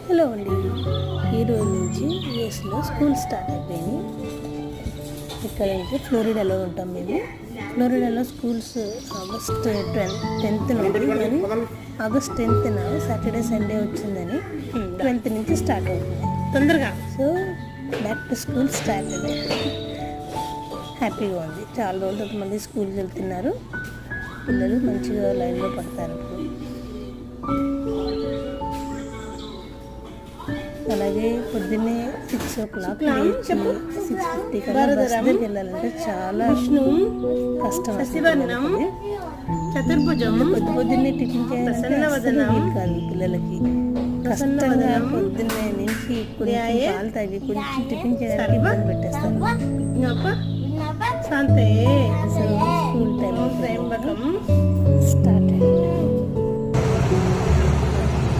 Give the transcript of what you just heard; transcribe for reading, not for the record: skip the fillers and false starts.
Hello అండి, ఈరోజు నుంచి యూఎస్లో స్కూల్ స్టార్ట్ అయిపోయింది. ఇక్కడ నుంచి ఫ్లోరిడాలో ఉంటాం మేము. ఫ్లోరిడాలో స్కూల్స్ ఆగస్ట్ 10th నుండి, కానీ ఆగస్ట్ 10th సాటర్డే సండే వచ్చిందని 12th నుంచి స్టార్ట్ అవుతుంది తొందరగా. So back to school start అయ్యి హ్యాపీగా ఉంది. చాలా రోజులకు మళ్ళీ స్కూల్కి వెళ్తున్నారు పిల్లలు, మంచిగా లైన్లో పడతారు. అలాగే పొద్దున్నే 6 o'clock 6:50 కల్లా బస్ దగ్గరికి వెళ్ళాలంటే చాలా కష్టం. చతుర్భుజం పొద్దున్నే టిఫిన్ చేయాలంటే వీలు కాదు పిల్లలకి. కష్టంగా పొద్దున్నే నుంచి కొంచెం పాలు తాగి కొంచెం టిఫిన్ చేయడానికి ఇబ్బంది పెట్టేస్తారు. శాంతే సో స్కూల్ టైం